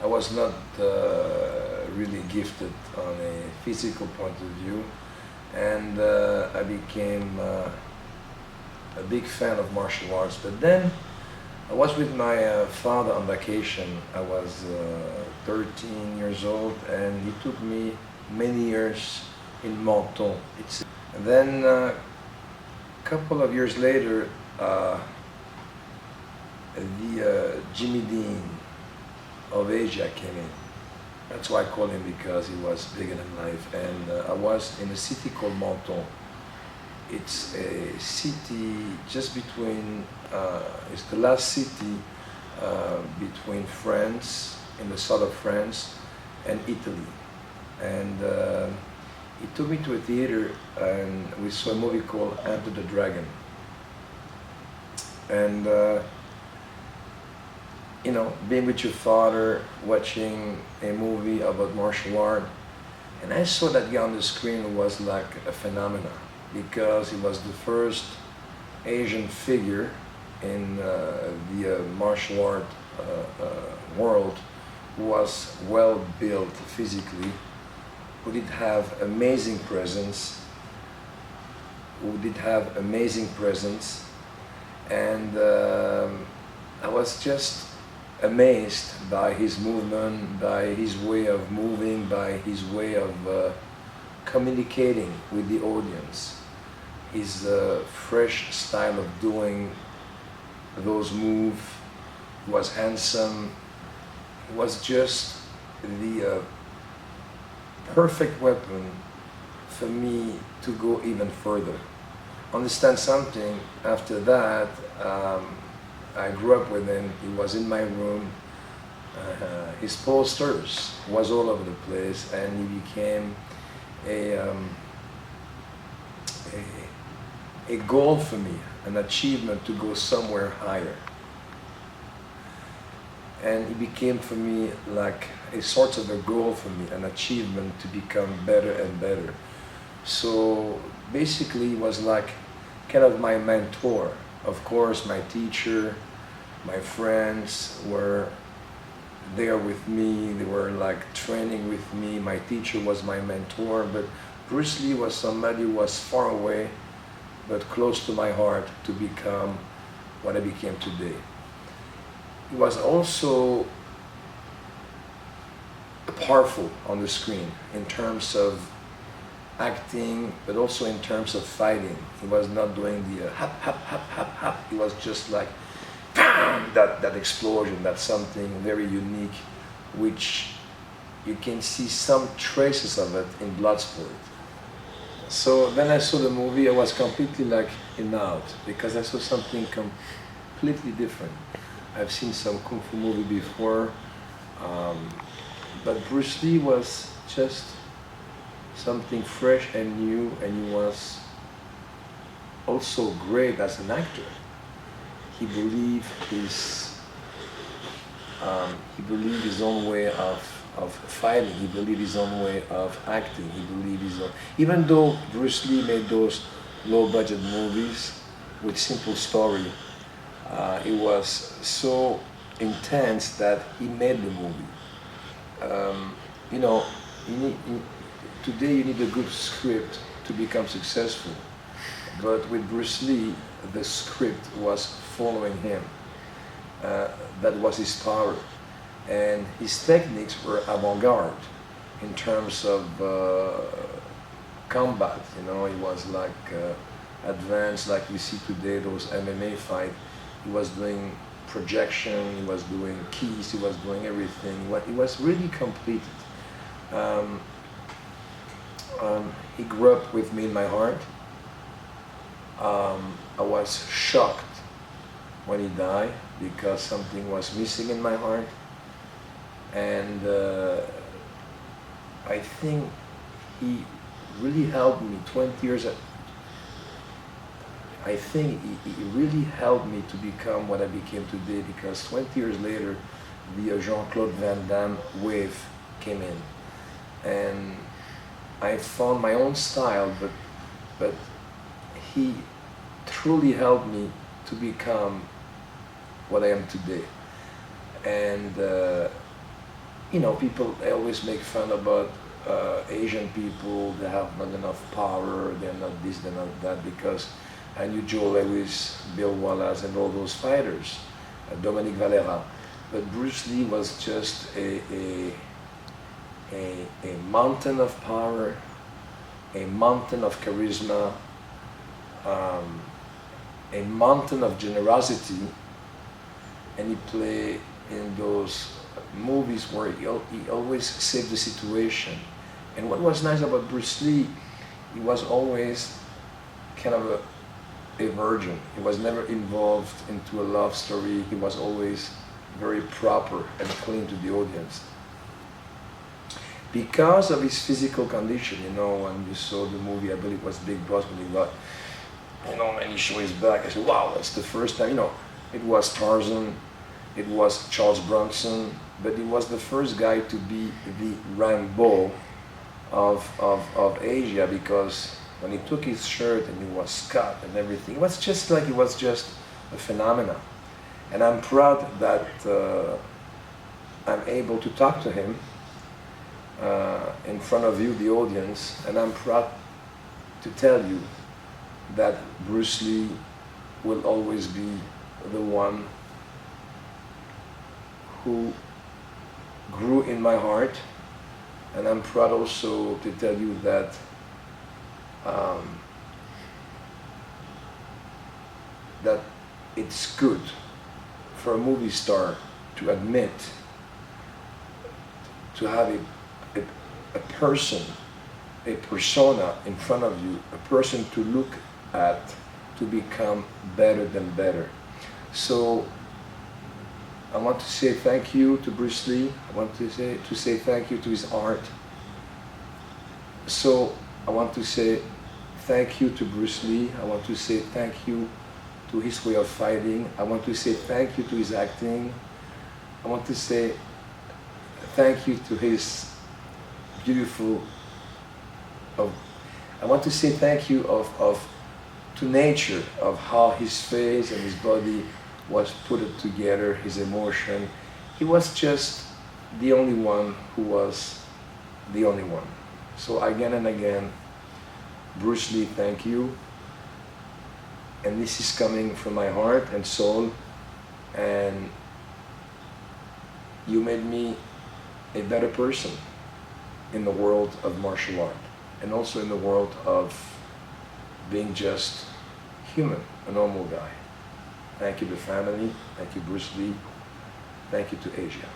I was not really gifted on a physical point of view, and I became a big fan of martial arts. But then I was with my father on vacation. I was 13 years old, and he took me many years in Menton. And then a couple of years later, the Jimmy Dean of Asia came in. That's why I call him, because he was bigger than life. And I was in a city called Menton. It's a city just between, it's the last city between France, in the south of France, and Italy. And he took me to a theater, and we saw a movie called Enter the Dragon. And you know, being with your father, watching a movie about martial art, and I saw that guy on the screen was like a phenomenon, because he was the first Asian figure in the martial art world who was well built physically, who did have amazing presence, and I was just amazed by his movement, by his way of moving, by his way of communicating with the audience. His fresh style of doing those moves was handsome. It was just the perfect weapon for me to go even further. Understand something, after that, I grew up with him. He was in my room. His posters was all over the place, and he became a goal for me, an achievement to go somewhere higher. And he became for me like a sort of a goal for me, an achievement to become better and better. So basically, he was like kind of my mentor. Of course, my teacher, my friends were there with me. They were like training with me. My teacher was my mentor, but Bruce Lee was somebody who was far away, but close to my heart, to become what I became today. He was also powerful on the screen in terms of acting, but also in terms of fighting. He was not doing the hap, hap, hap, hap, hap. He was just like that explosion. That's something very unique, which you can see some traces of it in Bloodsport. So then I saw the movie, I was completely like in out, because I saw something completely different. I've seen some Kung Fu movie before, but Bruce Lee was just something fresh and new, and he was also great as an actor. He believed his own way of fighting. He believed his own way of acting. He believed his own. Even though Bruce Lee made those low-budget movies with simple story, it was so intense that he made the movie. You know, today you need a good script to become successful, but with Bruce Lee, the script was following him. That was his power, and his techniques were avant-garde in terms of combat. You know, he was like advanced, like we see today those MMA fights. He was doing projection, he was doing keys, he was doing everything. He was really completed. He grew up with me in my heart. I was shocked when he died, because something was missing in my heart. And I think he really helped me 20 years. I think he really helped me to become what I became today, because 20 years later, the Jean-Claude Van Damme wave came in. And I found my own style, but he truly helped me to become what I am today. And you know, people, they always make fun about Asian people, they have not enough power, they're not this, they're not that, because I knew Joe Lewis, Bill Wallace, and all those fighters, Dominique Valera. But Bruce Lee was just a mountain of power, a mountain of charisma, a mountain of generosity, and he played in those movies where he always saved the situation. And what was nice about Bruce Lee, he was always kind of a virgin. He was never involved into a love story. He was always very proper and clean to the audience. Because of his physical condition, you know, when you saw the movie, I believe it was Big Boss, when he got, you know, and he showed his back, I said, wow, that's the first time, you know, it was Tarzan, it was Charles Bronson, but he was the first guy to be the Rambo of Asia, because when he took his shirt and he was cut and everything, it was just like, it was just a phenomenon. And I'm proud that I'm able to talk to him in front of you, the audience, and I'm proud to tell you that Bruce Lee will always be the one who grew in my heart. And I'm proud also to tell you that that it's good for a movie star to admit, to have a person, a persona in front of you, a person to look at, to become better than better. So I want to say thank you to Bruce Lee. I want to say thank you to his art. So I want to say thank you to Bruce Lee. I want to say thank you to his way of fighting. I want to say thank you to his acting. I want to say thank you to his beautiful, I want to say thank you to nature, of how his face and his body was put together, his emotion. He was just the only one who was the only one. So again and again, Bruce Lee, thank you. And this is coming from my heart and soul, and you made me a better person in the world of martial art, and also in the world of being just human, a normal guy. Thank you to family, thank you Bruce Lee, thank you to Asia.